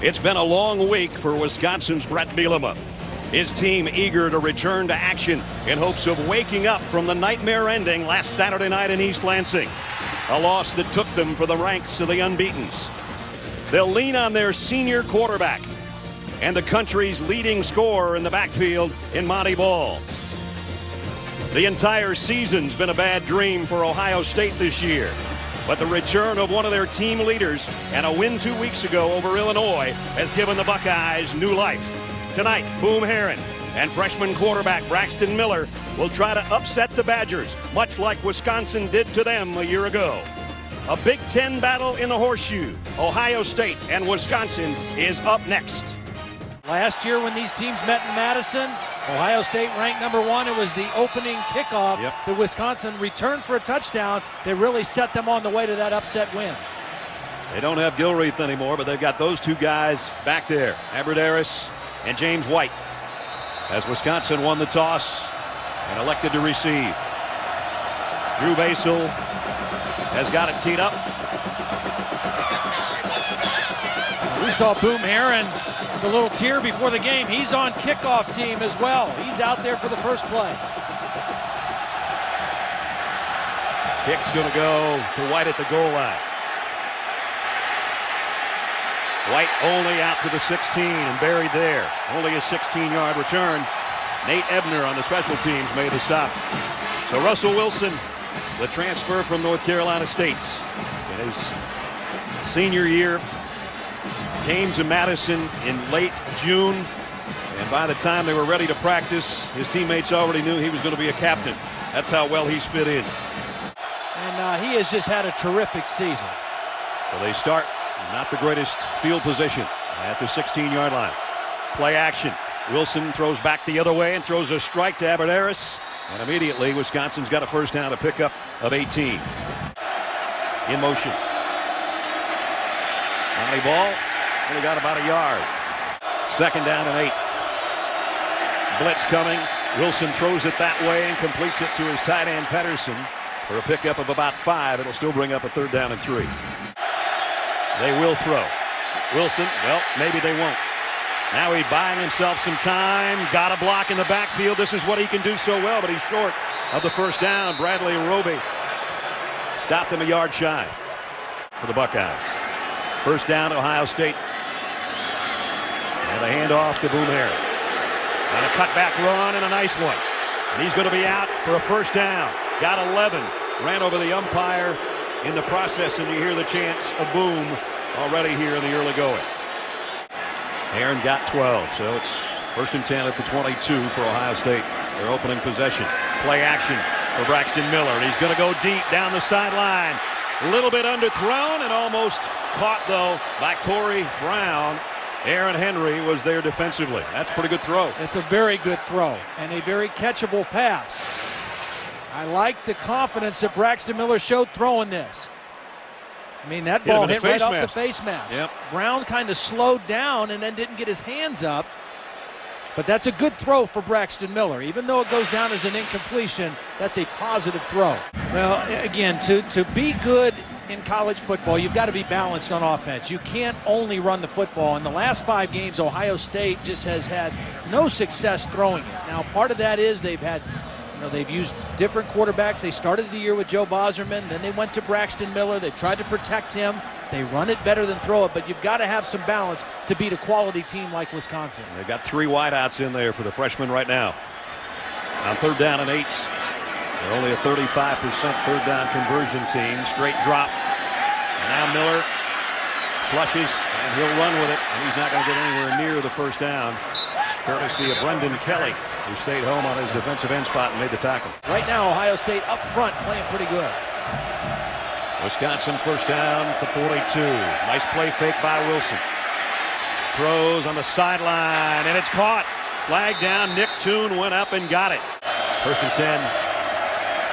It's been a long week for Wisconsin's Bret Bielema. His team eager to return to action in hopes of waking up from the nightmare ending last Saturday night in East Lansing. A loss that took them for the ranks of the unbeatens. They'll lean on their senior quarterback and the country's leading scorer in the backfield in Monty Ball. The entire season's been a bad dream for Ohio State this year. But the return of one of their team leaders and a win 2 weeks ago over Illinois has given the Buckeyes new life. Tonight, Boom Herron and freshman quarterback Braxton Miller will try to upset the Badgers, much like Wisconsin did to them a year ago. A Big Ten battle in the horseshoe. Ohio State and Wisconsin is up next. Last year when these teams met in Madison, Ohio State ranked #1. It was the opening kickoff. The Wisconsin returned for a touchdown. They really set them on the way to that upset win. They don't have Gilreath anymore, but they've got those two guys back there, Abbrederis and James White, as Wisconsin won the toss and elected to receive. Drew Basel has got it teed up. We saw Boom Herron, the little tear before the game. He's on kickoff team as well. He's out there for the first play. Kick's going to go to White at the goal line. White only out to the 16 and buried there. Only a 16-yard return. Nate Ebner on the special teams made the stop. So Russell Wilson, the transfer from North Carolina State, in his senior year, came to Madison in late June, and by the time they were ready to practice, his teammates already knew he was going to be a captain. That's how well he's fit in. And he has just had a terrific season. So they start not the greatest field position at the 16-yard line. Play action. Wilson throws back the other way and throws a strike to Abbrederis, and immediately Wisconsin's got a first down, a pickup of 18. In motion. Monty Ball. Only got about a yard. Second down and 8. Blitz coming. Wilson throws it that way and completes it to his tight end Pedersen for a pickup of about 5. It'll still bring up a third down and 3. They will throw. Wilson, well, maybe they won't. Now he's buying himself some time. Got a block in the backfield. This is what he can do so well, but he's short of the first down. Bradley Roby stopped him a yard shy for the Buckeyes. First down, Ohio State. And a handoff to Boom Herron. And a cutback run and a nice one. And he's going to be out for a first down. Got 11. Ran over the umpire in the process, and you hear the chants of Boom already here in the early going. Herron got 12, so it's first and 10 at the 22 for Ohio State. Their opening possession. Play action for Braxton Miller. And he's going to go deep down the sideline. A little bit underthrown and almost caught, though, by Corey Brown. Aaron Henry was there defensively. That's a pretty good throw. It's a very good throw and a very catchable pass. I like the confidence that Braxton Miller showed throwing this. I mean, that ball hit right off the face mask. Yep. Brown kind of slowed down and then didn't get his hands up. But that's a good throw for Braxton Miller. Even though it goes down as an incompletion, that's a positive throw. Well, again, to be good in college football, you've got to be balanced on offense. You can't only run the football. In the last 5 games, Ohio State just has had no success throwing it. Now, part of that is they've used different quarterbacks. They started the year with Joe Bosserman, then they went to Braxton Miller. They tried to protect him. They run it better than throw it, but you've got to have some balance to beat a quality team like Wisconsin. They've got 3 wideouts in there for the freshmen right now. On third down and 8. They're only a 35% third down conversion team. Straight drop. And now Miller flushes, and he'll run with it, and he's not going to get anywhere near the first down, courtesy of Brendan Kelly, who stayed home on his defensive end spot and made the tackle. Right now, Ohio State up front playing pretty good. Wisconsin first down at the 42. Nice play fake by Wilson. Throws on the sideline, and it's caught. Flag down. Nick Toon went up and got it. First and 10.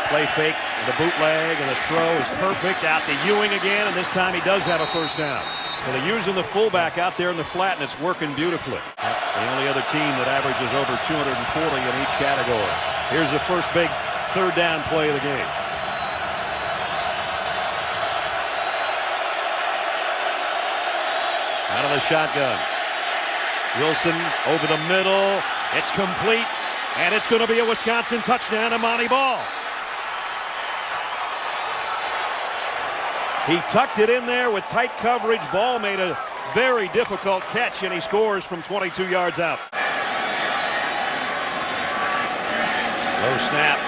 Play fake, the bootleg, and the throw is perfect. Out to Ewing again, and this time he does have a first down. So they're using the fullback out there in the flat, and it's working beautifully. The only other team that averages over 240 in each category. Here's the first big third down play of the game. out of the shotgun. Wilson over the middle. It's complete, and it's going to be a Wisconsin touchdown to Monty Ball. He tucked it in there with tight coverage. Ball made a very difficult catch, and he scores from 22 yards out. Low snap.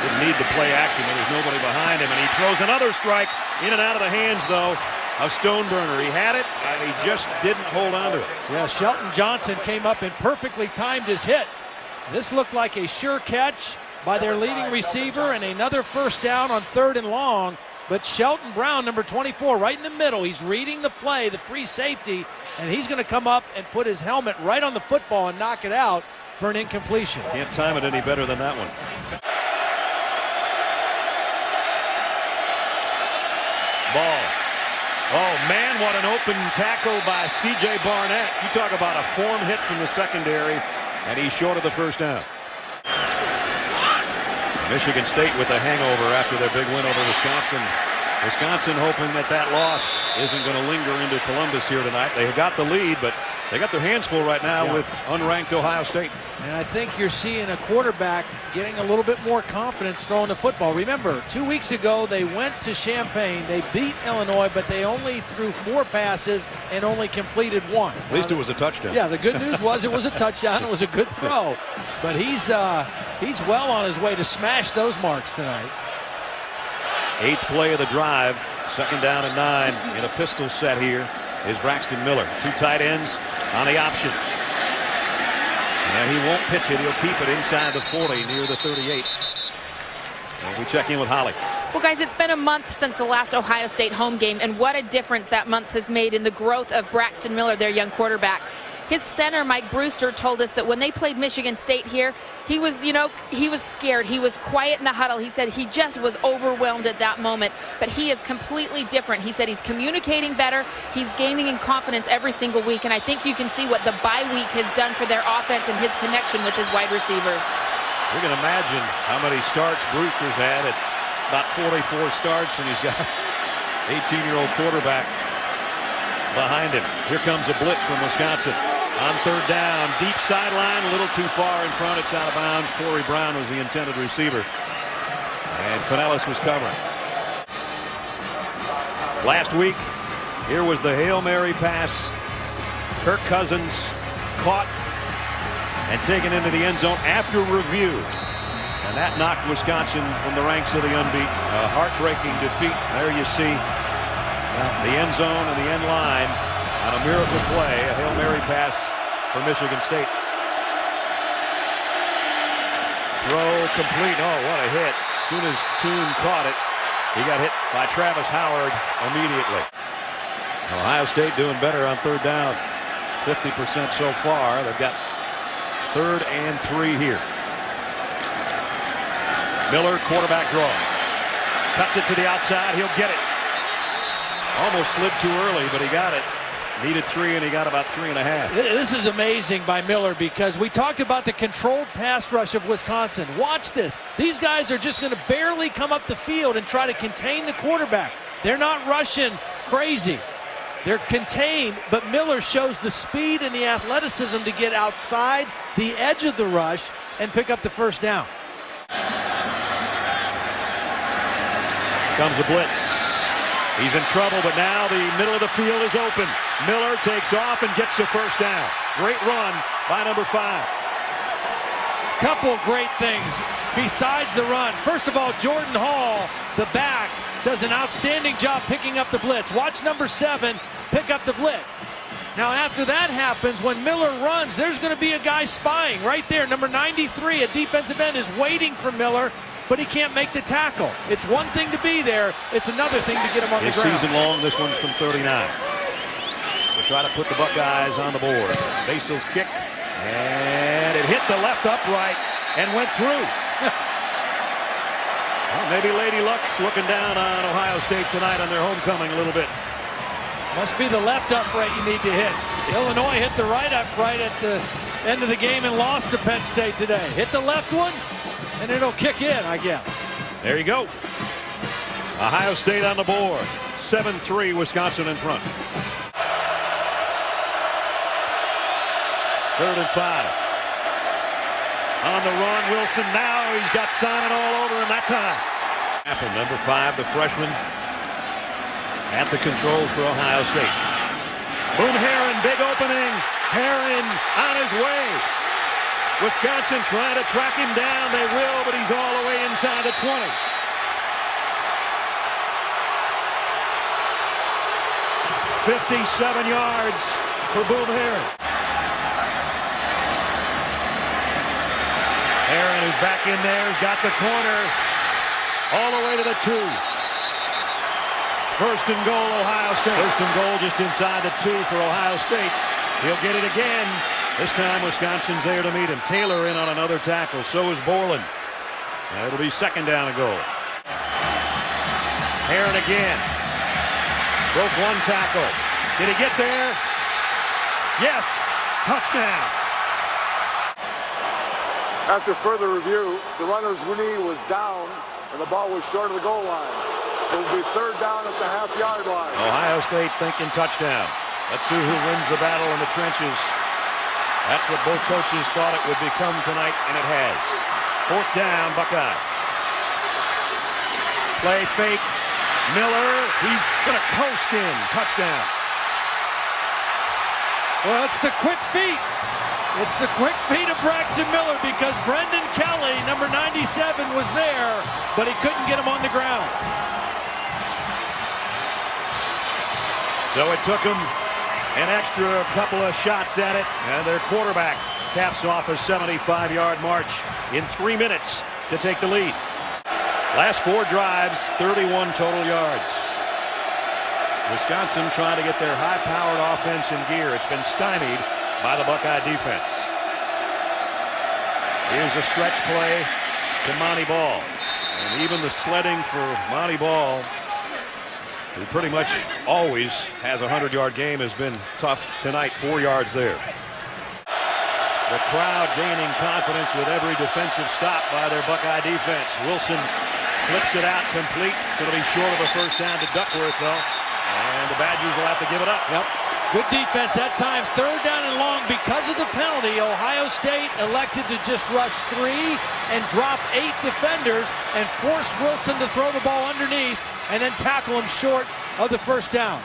Didn't need the play action. There was nobody behind him, and he throws another strike in and out of the hands, though, of Stoneburner. He had it, and he just didn't hold on to it. Yeah, Shelton Johnson came up and perfectly timed his hit. This looked like a sure catch by their leading receiver, and another first down on 3rd and long. But Shelton Brown, number 24, right in the middle, he's reading the play, the free safety, and he's going to come up and put his helmet right on the football and knock it out for an incompletion. Can't time it any better than that one. Ball. Oh, man, what an open tackle by C.J. Barnett. You talk about a form hit from the secondary, and he's short of the first down. Michigan State with a hangover after their big win over Wisconsin. Wisconsin hoping that that loss isn't going to linger into Columbus here tonight. They got the lead, but they got their hands full right now with unranked Ohio State. And I think you're seeing a quarterback getting a little bit more confidence throwing the football. Remember, 2 weeks ago they went to Champaign. They beat Illinois, but they only threw 4 passes and only completed 1. At least it was a touchdown. Yeah, the good news was it was a touchdown. It was a good throw. But he's well on his way to smash those marks tonight. 8th play of the drive. 2nd down and 9 in a pistol set here is Braxton Miller. 2 tight ends on the option. And he won't pitch it. He'll keep it inside the 40 near the 38. And we check in with Holly. Well, guys, it's been a month since the last Ohio State home game, and what a difference that month has made in the growth of Braxton Miller, their young quarterback. His center, Mike Brewster, told us that when they played Michigan State here, he was scared. He was quiet in the huddle. He said he just was overwhelmed at that moment, but he is completely different. He said he's communicating better. He's gaining in confidence every single week, and I think you can see what the bye week has done for their offense and his connection with his wide receivers. You can imagine how many starts Brewster's had at about 44 starts, and he's got an 18-year-old quarterback behind him. Here comes a blitz from Wisconsin. On 3rd down, deep sideline, a little too far in front. It's out of bounds. Corey Brown was the intended receiver. And Finellis was covering. Last week, here was the Hail Mary pass. Kirk Cousins caught and taken into the end zone after review. And that knocked Wisconsin from the ranks of the unbeaten. A heartbreaking defeat. There you see the end zone and the end line on a miracle play, a Hail Mary pass for Michigan State. Throw complete. Oh, what a hit. As soon as Toon caught it, he got hit by Travis Howard immediately. Ohio State doing better on 3rd down. 50% so far. They've got 3rd and 3 here. Miller, quarterback draw. Cuts it to the outside. He'll get it. Almost slid too early, but he got it. Needed 3, and he got about 3.5. This is amazing by Miller because we talked about the controlled pass rush of Wisconsin. Watch this. These guys are just going to barely come up the field and try to contain the quarterback. They're not rushing crazy. They're contained, but Miller shows the speed and the athleticism to get outside the edge of the rush and pick up the first down. Comes a blitz. He's in trouble, but now the middle of the field is open. Miller takes off and gets a first down. Great run by number 5. Couple great things besides the run. First of all, Jordan Hall, the back, does an outstanding job picking up the blitz. Watch number 7 pick up the blitz. Now after that happens, when Miller runs, there's going to be a guy spying right there. Number 93, a defensive end, is waiting for Miller, but he can't make the tackle. It's one thing to be there. It's another thing to get him on the ground. Season long, this one's from 39. We'll try to put the Buckeyes on the board. Basil's kick, and it hit the left upright and went through. Well, maybe Lady Luck's looking down on Ohio State tonight on their homecoming a little bit. Must be the left upright you need to hit. Illinois hit the right upright at the end of the game and lost to Penn State today. Hit the left one, and it'll kick in, I guess. There you go. Ohio State on the board. 7-3, Wisconsin in front. 3rd and 5. On the run, Wilson now. He's got Simon all over him that time. Apple, number 5, the freshman, at the controls for Ohio State. Boom, Herron, big opening. Herron on his way. Wisconsin trying to track him down. They will, but he's all the way inside the 20. "57 yards for Boom Herron. Herron, who's back in there, has got the corner all the way to the 2. 1st and goal, Ohio State. 1st and goal just inside the 2 for Ohio State. He'll get it again. This time Wisconsin's there to meet him. Taylor in on another tackle. So is Borland. And it'll be 2nd down and goal. Herron again. Broke 1 tackle. Did he get there? Yes. Touchdown. After further review, the runner's knee was down and the ball was short of the goal line. It will be 3rd down at the half-yard line. Ohio State thinking touchdown. Let's see who wins the battle in the trenches. That's what both coaches thought it would become tonight, and it has. 4th down, Buckeye. Play fake. Miller, he's going to coast in. Touchdown. Well, it's the quick feet. It's the quick feet of Braxton Miller because Brendan Kelly, number 97, was there, but he couldn't get him on the ground. So it took him an extra couple of shots at it, and their quarterback caps off a 75-yard march in 3 minutes to take the lead. Last 4 drives, 31 total yards. Wisconsin trying to get their high-powered offense in gear. It's been stymied by the Buckeye defense. Here's a stretch play to Monty Ball. And even the sledding for Monty Ball, who pretty much always has a 100-yard game, has been tough tonight. 4 yards there. The crowd gaining confidence with every defensive stop by their Buckeye defense. Wilson flips it out complete. Going to be short of a 1st down to Duckworth, though. And the Badgers will have to give it up. Yep. Good defense that time. 3rd down and long. Because of the penalty, Ohio State elected to just rush 3 and drop 8 defenders and force Wilson to throw the ball underneath and then tackle him short of the 1st down.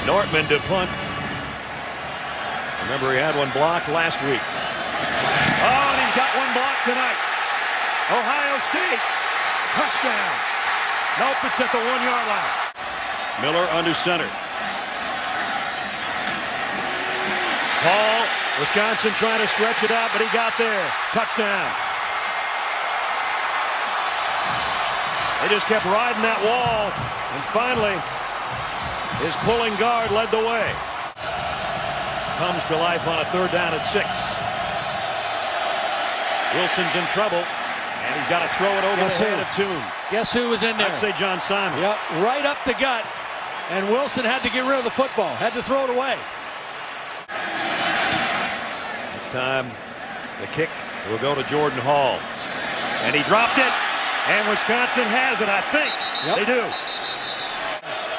Nortman to punt. Remember, he had one blocked last week. Oh, and he's got one blocked tonight. Ohio State. Touchdown. Nope, it's at the 1-yard line. Miller under center. Hall, Wisconsin trying to stretch it out, but he got there. Touchdown. They just kept riding that wall, and finally, his pulling guard led the way. Comes to life on a 3rd down at 6. Wilson's in trouble. And he's got to throw it over the head of Tune. Guess who was in there? I'd say John Simon. Yep, right up the gut. And Wilson had to get rid of the football. Had to throw it away. This time, the kick will go to Jordan Hall. And he dropped it. And Wisconsin has it, I think. Yep. They do.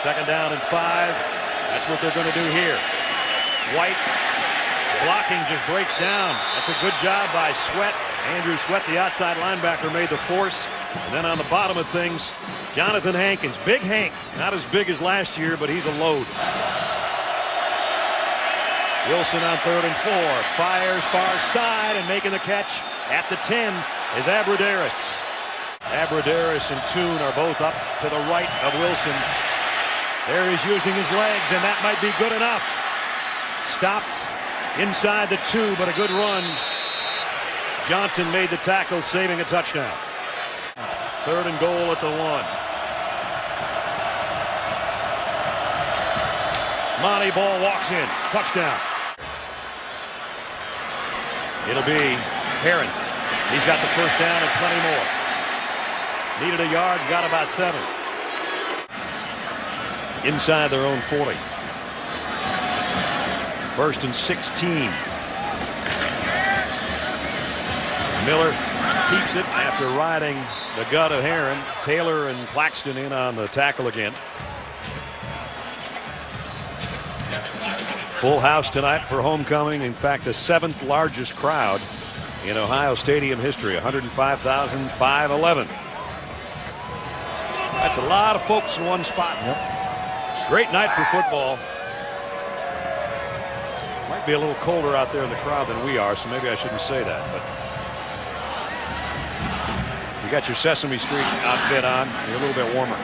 2nd down and 5. That's what they're going to do here. White blocking just breaks down. That's a good job by Sweat. Andrew Sweat, the outside linebacker, made the force. And then on the bottom of things, Jonathan Hankins. Big Hank. Not as big as last year, but he's a load. Wilson on 3rd and 4. Fires far side, and making the catch at the 10 is Abradaris. Abradaris and Tune are both up to the right of Wilson. There he's using his legs, and that might be good enough. Stopped inside the 2, but a good run. Johnson made the tackle, saving a touchdown. 3rd and goal at the 1. Monty Ball walks in. Touchdown. It'll be Herron. He's got the 1st down and plenty more. Needed a yard, got about 7. Inside their own 40. 1st and 16. Miller keeps it after riding the gut of Herron. Taylor and Claxton in on the tackle again. Full house tonight for homecoming. In fact, the 7th largest crowd in Ohio Stadium history, 105,511. That's a lot of folks in one spot. Yep. Great night for football. Might be a little colder out there in the crowd than we are, so maybe I shouldn't say that. But you got your Sesame Street outfit on, you're a little bit warmer.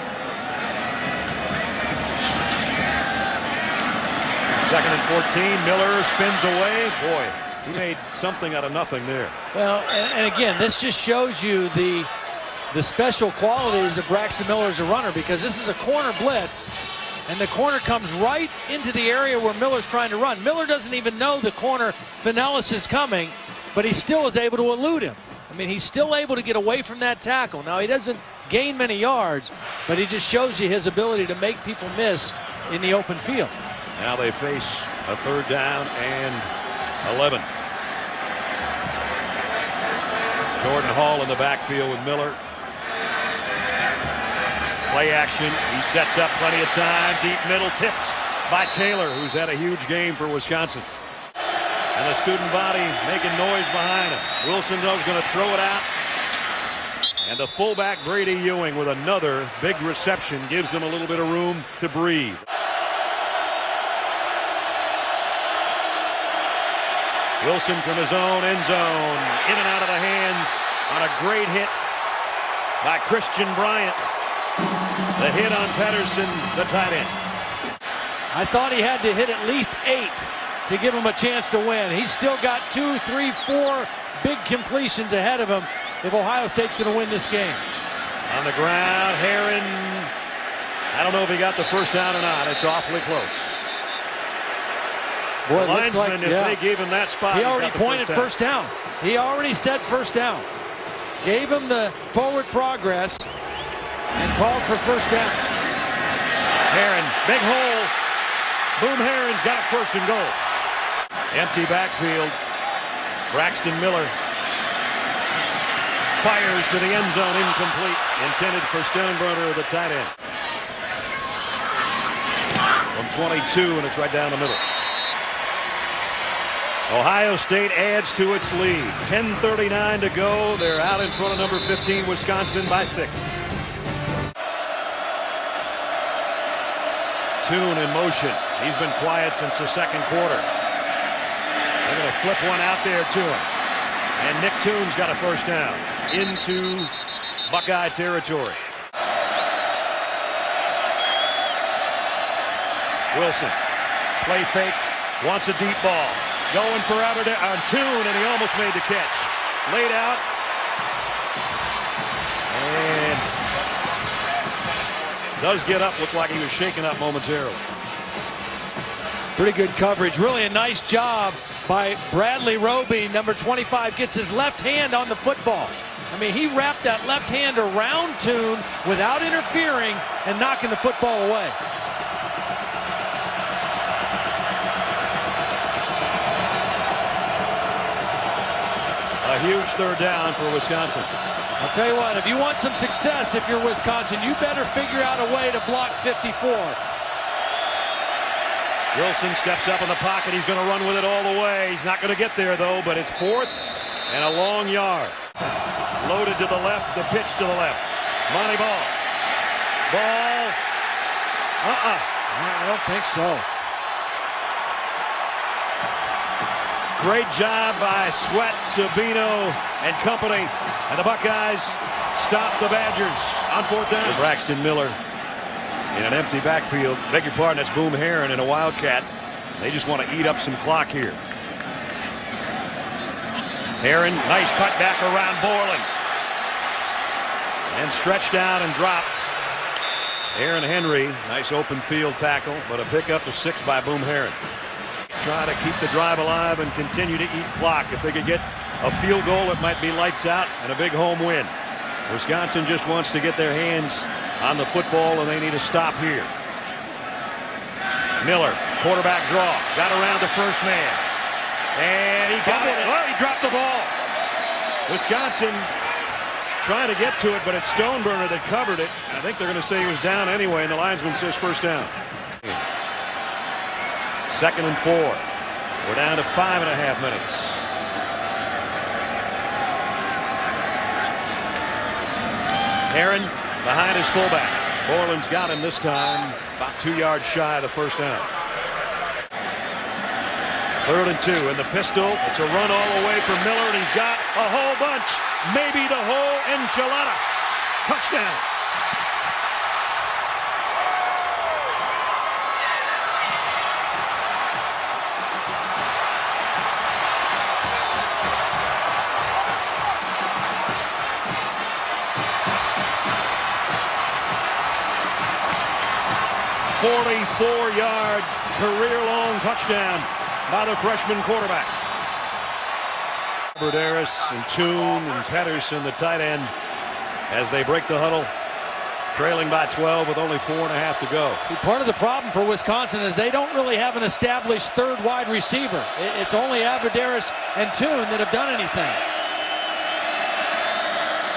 2nd and 14. Miller spins away. Boy, he made something out of nothing there. Well, and again, this just shows you the special qualities of Braxton Miller as a runner, because this is a corner blitz, and the corner comes right into the area where Miller's trying to run. Miller doesn't even know the corner Finellis is coming, but he still is able to elude him. I mean, he's still able to get away from that tackle. Now, he doesn't gain many yards, but he just shows you his ability to make people miss in the open field. Now they face a 3rd down and 11. Jordan Hall in the backfield with Miller. Play action. He sets up plenty of time. Deep middle, tipped by Taylor, who's had a huge game for Wisconsin. And the student body making noise behind him. Wilson, though, is going to throw it out. And the fullback, Brady Ewing, with another big reception, gives them a little bit of room to breathe. Wilson from his own end zone, in and out of the hands on a great hit by Christian Bryant. The hit on Pedersen, the tight end. I thought he had to hit at least 8 to give him a chance to win. He's still got 2, 3, 4 big completions ahead of him if Ohio State's going to win this game. On the ground, Herron. I don't know if he got the first down or not. It's awfully close. Boy, the linesman, if they gave him that spot, he already pointed first down. He already said first down. Gave him the forward progress and called for first down. Herron, big hole. Boom Herron's got it, 1st and goal. Empty backfield. Braxton Miller fires to the end zone, incomplete. Intended for Stoneburner, the tight end. From 22, and it's right down the middle. Ohio State adds to its lead. 10:39 to go. They're out in front of number 15, Wisconsin, by 6. Tune in motion. He's been quiet since the 2nd quarter. They're going to flip one out there to him. And Nick Tune's got a first down into Buckeye territory. Wilson, play fake, wants a deep ball. Going forever on Tune, and he almost made the catch. Laid out. And does get up. Looked like he was shaken up momentarily. Pretty good coverage. Really a nice job by Bradley Roby. Number 25 gets his left hand on the football. I mean, he wrapped that left hand around Tune without interfering and knocking the football away. A huge 3rd down for Wisconsin. I'll tell you what, if you want some success, if you're Wisconsin, you better figure out a way to block 54. Wilson steps up in the pocket. He's going to run with it all the way. He's not going to get there, though, but it's 4th and a long yard. Loaded to the left, the pitch to the left. Monty Ball. Ball. I don't think so. Great job by Sweat, Sabino, and company. And the Buckeyes stop the Badgers on 4th down. Braxton Miller in an empty backfield. Beg your pardon, that's Boom Herron in a Wildcat. They just want to eat up some clock here. Herron, nice cutback around Borland. And stretched out and dropped. Aaron Henry, nice open field tackle, but a pickup to 6 by Boom Herron. Try to keep the drive alive and continue to eat clock. If they could get a field goal, it might be lights out and a big home win. Wisconsin just wants to get their hands on the football, and they need a stop here. Miller, quarterback draw, got around the first man. And he got it. Oh, he dropped the ball. Wisconsin trying to get to it, but it's Stoneburner that covered it. I think they're going to say he was down anyway, and the linesman says first down. 2nd and 4. We're down to 5.5 minutes. Herron behind his fullback. Borland's got him this time, about 2 yards shy of the first down. 3rd and 2 in the pistol. It's a run all the way for Miller, and he's got a whole bunch, maybe the whole enchilada. Touchdown. .44-yard career-long touchdown by the freshman quarterback. Abradaris and Toon and Pedersen, the tight end, as they break the huddle, trailing by 12 with only 4.5 to go. Part of the problem for Wisconsin is they don't really have an established third wide receiver. It's only Abradaris and Toon that have done anything.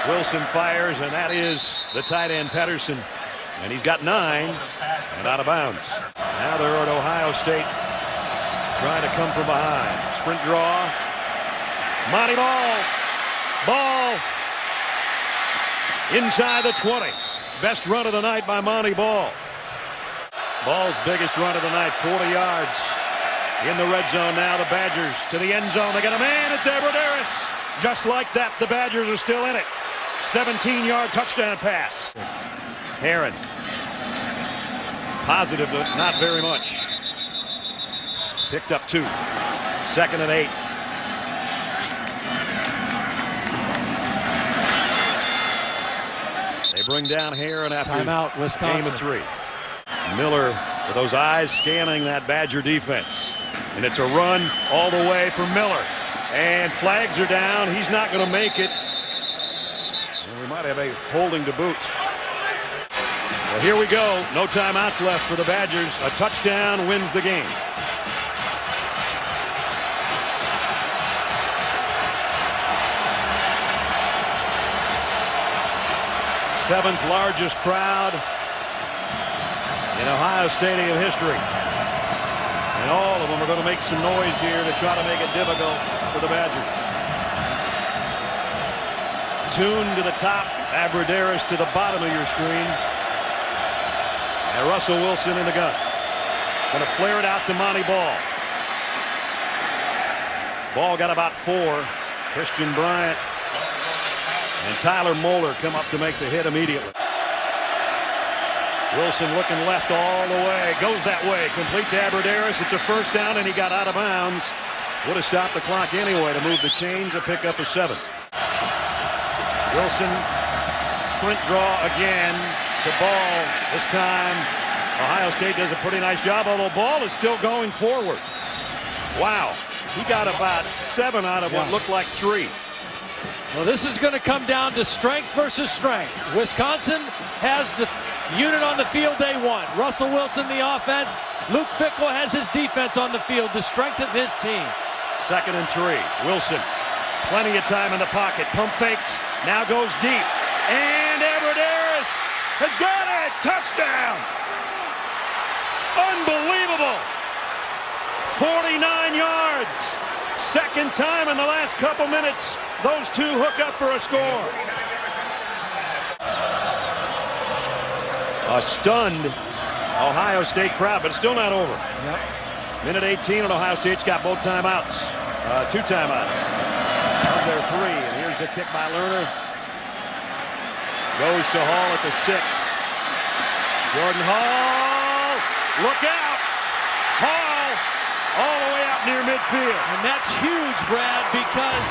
Wilson fires, and that is the tight end Pedersen. And he's got 9 and out of bounds. Now they're at Ohio State trying to come from behind. Sprint draw. Monty Ball. Ball. Inside the 20. Best run of the night by Monty Ball. Ball's biggest run of the night, 40 yards. In the red zone now, the Badgers to the end zone. They got a man. It's Abradaris. Just like that, the Badgers are still in it. 17-yard touchdown pass. Herron. Positive, but not very much. Picked up 2. 2nd and 8. They bring down Herron after timeout, Wisconsin. Game of 3. Miller with those eyes scanning that Badger defense. And it's a run all the way for Miller. And flags are down. He's not going to make it. And we might have a holding to boot. Well, here we go. No timeouts left for the Badgers. A touchdown wins the game. Seventh largest crowd in Ohio Stadium history. And all of them are going to make some noise here to try to make it difficult for the Badgers. Toon to the top, Abradaris to the bottom of your screen. And Russell Wilson in the gun. Going to flare it out to Monty Ball. Ball got about 4. Christian Bryant and Tyler Moeller come up to make the hit immediately. Wilson looking left all the way. Goes that way. Complete to Abradaris. It's a first down, and he got out of bounds. Would have stopped the clock anyway to move the chains. A pick up a 7. Wilson, sprint draw again. The Ball. This time, Ohio State does a pretty nice job, although Ball is still going forward. Wow. He got about 7 out of what looked like 3. Well, this is going to come down to strength versus strength. Wisconsin has the unit on the field they want. Russell Wilson, the offense. Luke Fickell has his defense on the field, the strength of his team. 2nd and 3. Wilson, plenty of time in the pocket. Pump fakes, now goes deep. And Abradaris has got it! Touchdown! Unbelievable! 49 yards. 2nd time in the last couple minutes. Those two hook up for a score. A stunned Ohio State crowd, but it's still not over. Yep. Minute 18, and Ohio State's got both timeouts. 2 timeouts. There 3, and here's a kick by Lerner. Goes to Hall at the 6. Jordan Hall, look out! Hall, all the way out near midfield. And that's huge, Brad, because,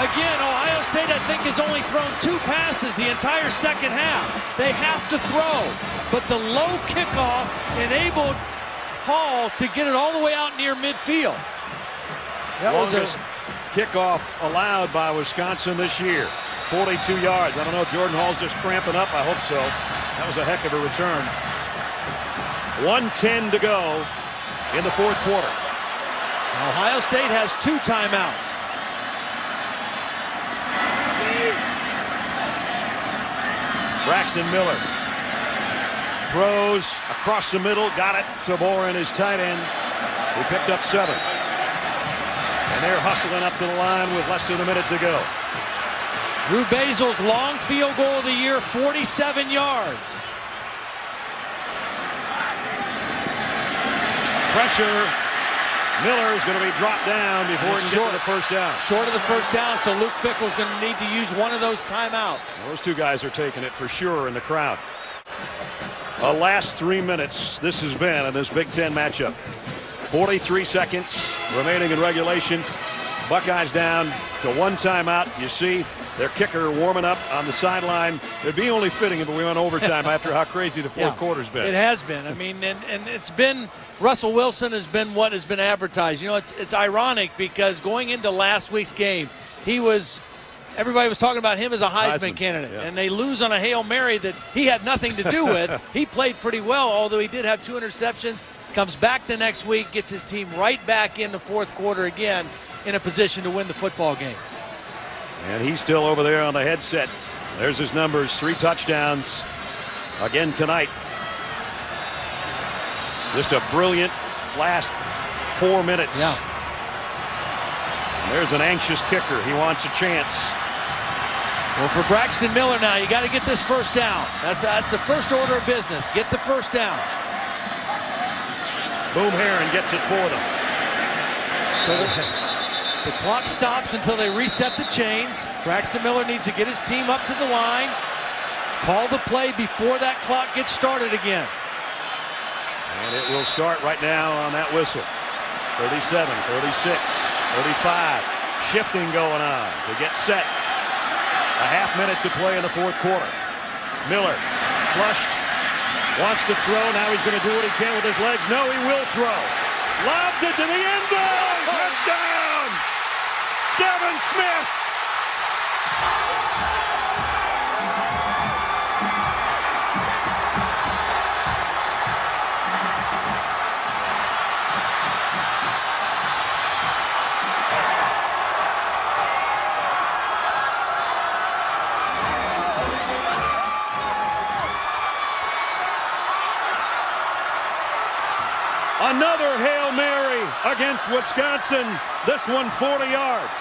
again, Ohio State, I think, has only thrown 2 passes the entire second half. They have to throw, but the low kickoff enabled Hall to get it all the way out near midfield. That was a kickoff allowed by Wisconsin this year. 42 yards. I don't know, Jordan Hall's just cramping up. I hope so. That was a heck of a return. 1:10 to go in the 4th quarter. Ohio State has 2 timeouts. Braxton Miller throws across the middle, got it to Boren, his tight end. He picked up 7. And they're hustling up to the line with less than a minute to go. Drew Basil's long field goal of the year, 47 yards. Pressure. Miller is going to be dropped down before he can get to the first down. Short of the first down, so Luke Fickell's going to need to use one of those timeouts. Those two guys are taking it for sure in the crowd. The last 3 minutes this has been in this Big Ten matchup. 43 seconds remaining in regulation. Buckeyes down to 1 timeout. You see their kicker warming up on the sideline. It'd be only fitting if we went overtime after how crazy the fourth quarter's been. It has been. I mean, and it's been, Russell Wilson has been what has been advertised. You know, it's ironic because going into last week's game, everybody was talking about him as a Heisman candidate. Yeah. And they lose on a Hail Mary that he had nothing to do with. He played pretty well, although he did have 2 interceptions. Comes back the next week, gets his team right back in the fourth quarter again in a position to win the football game. And he's still over there on the headset. There's his numbers, 3 touchdowns again tonight. Just a brilliant last 4 minutes. Yeah. And there's an anxious kicker. He wants a chance. Well, for Braxton Miller now, you got to get this first down. That's the first order of business. Get the first down. Boom Herron gets it for them. So the clock stops until they reset the chains. Braxton Miller needs to get his team up to the line. Call the play before that clock gets started again. And it will start right now on that whistle. 37, 36, 35. Shifting going on to get set. A half minute to play in the fourth quarter. Miller flushed. Wants to throw. Now he's going to do what he can with his legs. No, he will throw. Lobs it to the end zone. Touchdown! Devin Smith. Another Hail Mary against Wisconsin. This one 40 yards.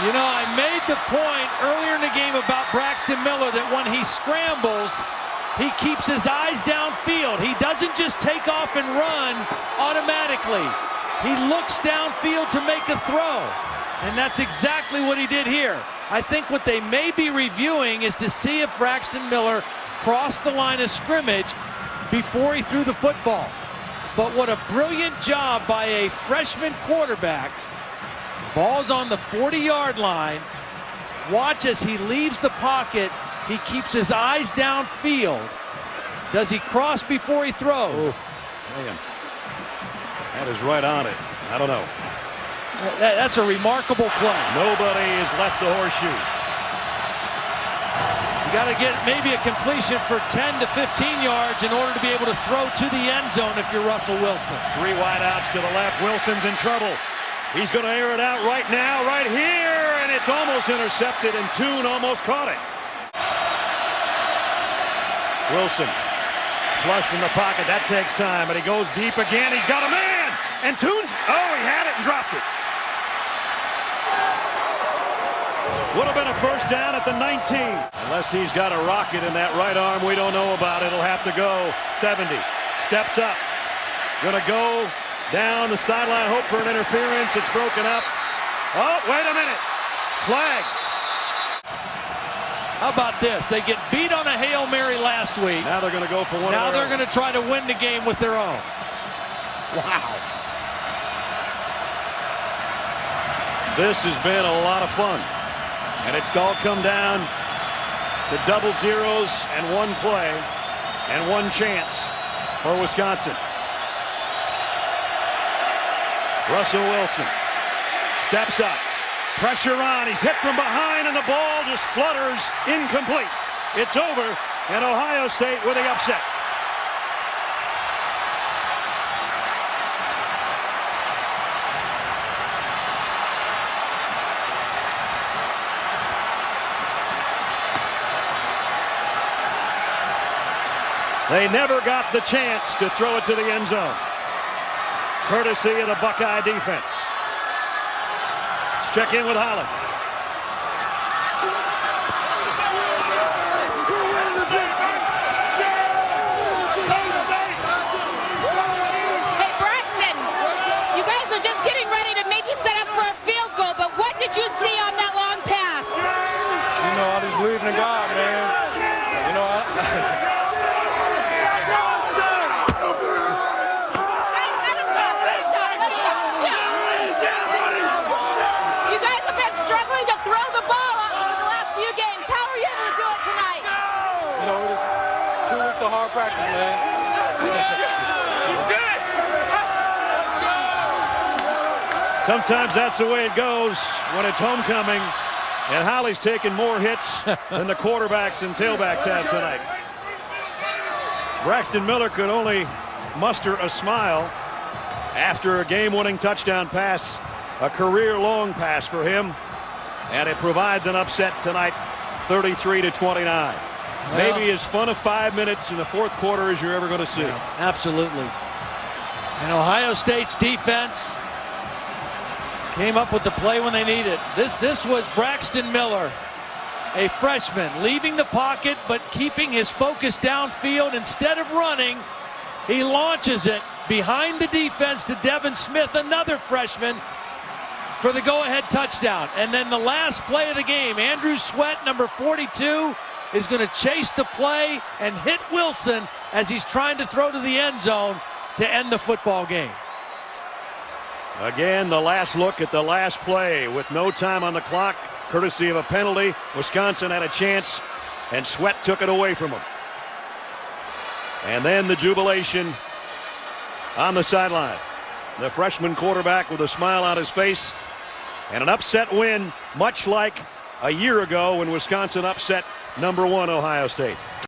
You know, I made the point earlier in the game about Braxton Miller that when he scrambles, he keeps his eyes downfield. He doesn't just take off and run automatically. He looks downfield to make a throw. And that's exactly what he did here. I think what they may be reviewing is to see if Braxton Miller crossed the line of scrimmage before he threw the football. But what a brilliant job by a freshman quarterback. Ball's on the 40-yard line. Watch as he leaves the pocket. He keeps his eyes downfield. Does he cross before he throws? Oh, man. That is right on it. I don't know. That's a remarkable play. Nobody has left the horseshoe. You got to get maybe a completion for 10 to 15 yards in order to be able to throw to the end zone if you're Russell Wilson. 3 wideouts to the left. Wilson's in trouble. He's going to air it out right now, right here, and it's almost intercepted, and Tune almost caught it. Wilson, flush from the pocket. That takes time, and he goes deep again. He's got a man, and Tune's, he had it and dropped it. Would have been a first down at the 19. Unless he's got a rocket in that right arm we don't know about. It'll have to go 70. Steps up. Going to go down the sideline. Hope for an interference. It's broken up. Oh, wait a minute. Flags. How about this? They get beat on a Hail Mary last week. Now they're going to go for one. Now they're going to try to win the game with their own. Wow. This has been a lot of fun. And it's all come down to double zeros and one play and one chance for Wisconsin. Russell Wilson steps up. Pressure on. He's hit from behind and the ball just flutters incomplete. It's over and Ohio State with the upset. They never got the chance to throw it to the end zone. courtesy of the Buckeye defense. Let's check in with Holland. Hey, Braxton, you guys are just getting ready to maybe set up for a field goal, but what did you see on that long pass? You know, I just believe in God, man. You know, You guys have been struggling to throw the ball over the last few games. How are you able to do it tonight? you know, it was 2 weeks of hard practice, man. Sometimes that's the way it goes when it's homecoming, and Holly's taking more hits than the quarterbacks and tailbacks have tonight. Braxton Miller could only muster a smile after a game-winning touchdown pass, a career-long pass for him, and it provides an upset tonight, 33-29. Maybe as fun a 5 minutes in the fourth quarter as you're ever going to see. Yeah, absolutely. And Ohio State's defense came up with the play when they needed it. This was Braxton Miller, a freshman, leaving the pocket but keeping his focus downfield. Instead of running, he launches it behind the defense to Devin Smith, another freshman, for the go-ahead touchdown. And then the last play of the game, Andrew Sweat, number 42, is going to chase the play and hit Wilson as he's trying to throw to the end zone to end the football game. Again, the last look at the last play with no time on the clock, courtesy of a penalty. Wisconsin had a chance, and Sweat took it away from him. And then the jubilation on the sideline. The freshman quarterback with a smile on his face, and an upset win, much like a year ago when Wisconsin upset #1 Ohio State.